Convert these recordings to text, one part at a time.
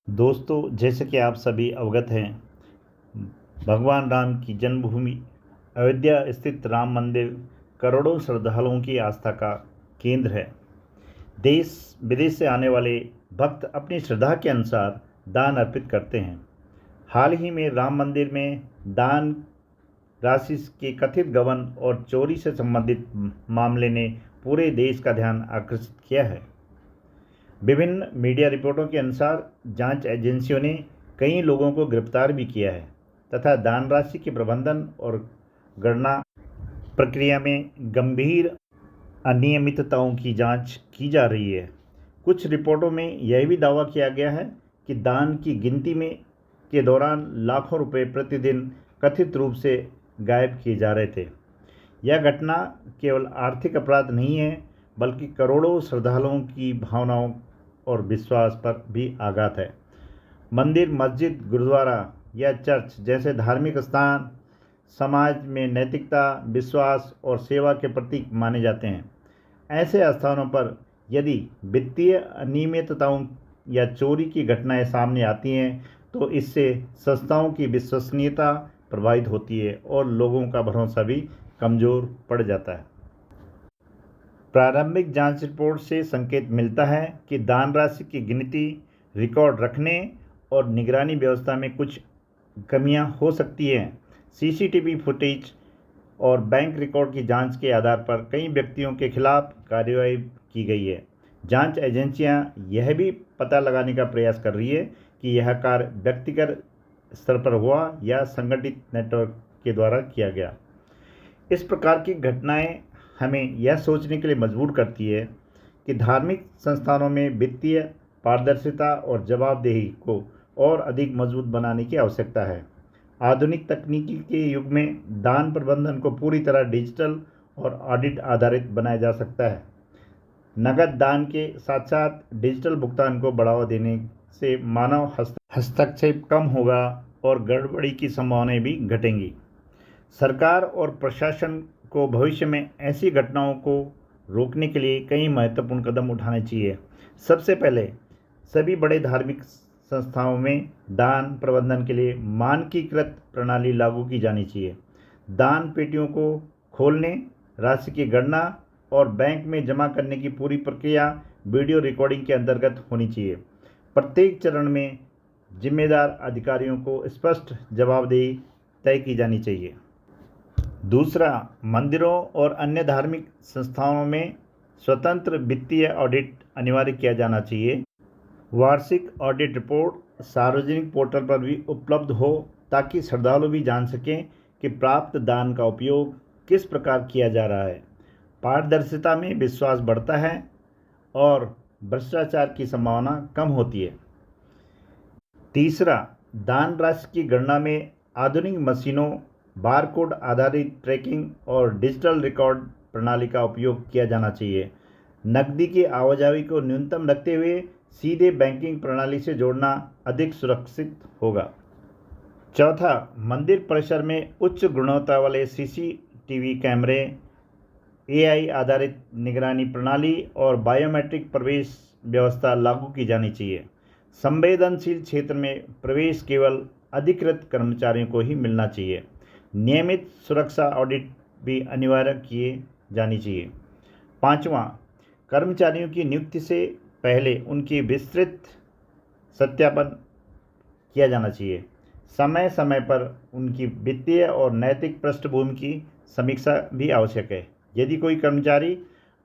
दोस्तों, जैसे कि आप सभी अवगत हैं, भगवान राम की जन्मभूमि अयोध्या स्थित राम मंदिर करोड़ों श्रद्धालुओं की आस्था का केंद्र है। देश विदेश से आने वाले भक्त अपनी श्रद्धा के अनुसार दान अर्पित करते हैं। हाल ही में राम मंदिर में दान राशि के कथित गबन और चोरी से संबंधित मामले ने पूरे देश का ध्यान आकर्षित किया है। विभिन्न मीडिया रिपोर्टों के अनुसार जांच एजेंसियों ने कई लोगों को गिरफ्तार भी किया है तथा दान राशि के प्रबंधन और गणना प्रक्रिया में गंभीर अनियमितताओं की जांच की जा रही है। कुछ रिपोर्टों में यह भी दावा किया गया है कि दान की गिनती में के दौरान लाखों रुपए प्रतिदिन कथित रूप से गायब किए जा रहे थे। यह घटना केवल आर्थिक अपराध नहीं है, बल्कि करोड़ों श्रद्धालुओं की भावनाओं और विश्वास पर भी आघात है। मंदिर, मस्जिद, गुरुद्वारा या चर्च जैसे धार्मिक स्थान समाज में नैतिकता, विश्वास और सेवा के प्रतीक माने जाते हैं। ऐसे स्थानों पर यदि वित्तीय अनियमितताओं या चोरी की घटनाएं सामने आती हैं, तो इससे संस्थाओं की विश्वसनीयता प्रभावित होती है और लोगों का भरोसा भी कमज़ोर पड़ जाता है। प्रारंभिक जांच रिपोर्ट से संकेत मिलता है कि दान राशि की गिनती, रिकॉर्ड रखने और निगरानी व्यवस्था में कुछ कमियां हो सकती हैं। सीसीटीवी फुटेज और बैंक रिकॉर्ड की जांच के आधार पर कई व्यक्तियों के खिलाफ कार्रवाई की गई है। जांच एजेंसियां यह भी पता लगाने का प्रयास कर रही है कि यह कार्य व्यक्तिगत स्तर पर हुआ या संगठित नेटवर्क के द्वारा किया गया। इस प्रकार की घटनाएं हमें यह सोचने के लिए मजबूर करती है कि धार्मिक संस्थानों में वित्तीय पारदर्शिता और जवाबदेही को और अधिक मजबूत बनाने की आवश्यकता है। आधुनिक तकनीकी के युग में दान प्रबंधन को पूरी तरह डिजिटल और ऑडिट आधारित बनाया जा सकता है। नकद दान के साथ साथ डिजिटल भुगतान को बढ़ावा देने से मानव हस्तक्षेप कम होगा और गड़बड़ी की संभावनाएं भी घटेंगी। सरकार और प्रशासन को भविष्य में ऐसी घटनाओं को रोकने के लिए कई महत्वपूर्ण कदम उठाने चाहिए। सबसे पहले सभी बड़े धार्मिक संस्थाओं में दान प्रबंधन के लिए मानकीकृत प्रणाली लागू की जानी चाहिए। दान पेटियों को खोलने, राशि की गणना और बैंक में जमा करने की पूरी प्रक्रिया वीडियो रिकॉर्डिंग के अंतर्गत होनी चाहिए। प्रत्येक चरण में जिम्मेदार अधिकारियों को स्पष्ट जवाबदेही तय की जानी चाहिए। दूसरा, मंदिरों और अन्य धार्मिक संस्थानों में स्वतंत्र वित्तीय ऑडिट अनिवार्य किया जाना चाहिए। वार्षिक ऑडिट रिपोर्ट सार्वजनिक पोर्टल पर भी उपलब्ध हो ताकि श्रद्धालु भी जान सकें कि प्राप्त दान का उपयोग किस प्रकार किया जा रहा है। पारदर्शिता में विश्वास बढ़ता है और भ्रष्टाचार की संभावना कम होती है। तीसरा, दान राशि की गणना में आधुनिक मशीनों, बारकोड आधारित ट्रैकिंग और डिजिटल रिकॉर्ड प्रणाली का उपयोग किया जाना चाहिए। नकदी की आवाजाही को न्यूनतम रखते हुए सीधे बैंकिंग प्रणाली से जोड़ना अधिक सुरक्षित होगा। चौथा, मंदिर परिसर में उच्च गुणवत्ता वाले सीसीटीवी कैमरे, एआई आधारित निगरानी प्रणाली और बायोमेट्रिक प्रवेश व्यवस्था लागू की जानी चाहिए। संवेदनशील क्षेत्र में प्रवेश केवल अधिकृत कर्मचारियों को ही मिलना चाहिए। नियमित सुरक्षा ऑडिट भी अनिवार्य किए जानी चाहिए। पांचवा, कर्मचारियों की नियुक्ति से पहले उनकी विस्तृत सत्यापन किया जाना चाहिए। समय समय पर उनकी वित्तीय और नैतिक पृष्ठभूमि की समीक्षा भी आवश्यक है। यदि कोई कर्मचारी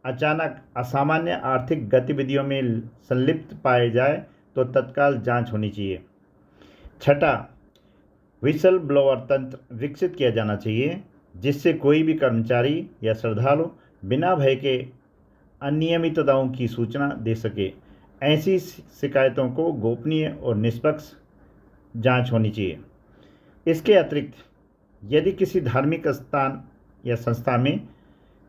अचानक असामान्य आर्थिक गतिविधियों में संलिप्त पाए जाए तो तत्काल जांच होनी चाहिए। छठा, विसल ब्लोअर तंत्र विकसित किया जाना चाहिए जिससे कोई भी कर्मचारी या श्रद्धालु बिना भय के अनियमितताओं की सूचना दे सके। ऐसी शिकायतों को गोपनीय और निष्पक्ष जांच होनी चाहिए। इसके अतिरिक्त यदि किसी धार्मिक स्थान या संस्था में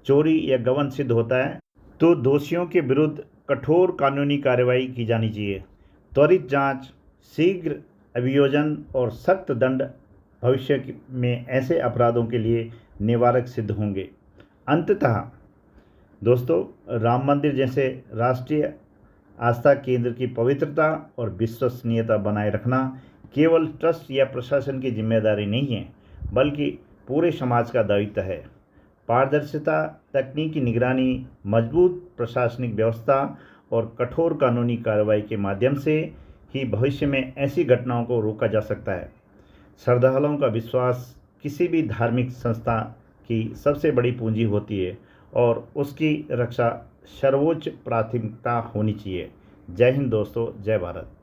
चोरी या गबन सिद्ध होता है तो दोषियों के विरुद्ध कठोर कानूनी कार्रवाई की जानी चाहिए। त्वरित जांच, शीघ्र अभियोजन और सख्त दंड भविष्य में ऐसे अपराधों के लिए निवारक सिद्ध होंगे। अंततः दोस्तों, राम मंदिर जैसे राष्ट्रीय आस्था केंद्र की पवित्रता और विश्वसनीयता बनाए रखना केवल ट्रस्ट या प्रशासन की जिम्मेदारी नहीं है, बल्कि पूरे समाज का दायित्व है। पारदर्शिता, तकनीकी निगरानी, मजबूत प्रशासनिक व्यवस्था और कठोर कानूनी कार्रवाई के माध्यम से ही भविष्य में ऐसी घटनाओं को रोका जा सकता है। श्रद्धालुओं का विश्वास किसी भी धार्मिक संस्था की सबसे बड़ी पूंजी होती है और उसकी रक्षा सर्वोच्च प्राथमिकता होनी चाहिए। जय हिंद दोस्तों, जय भारत।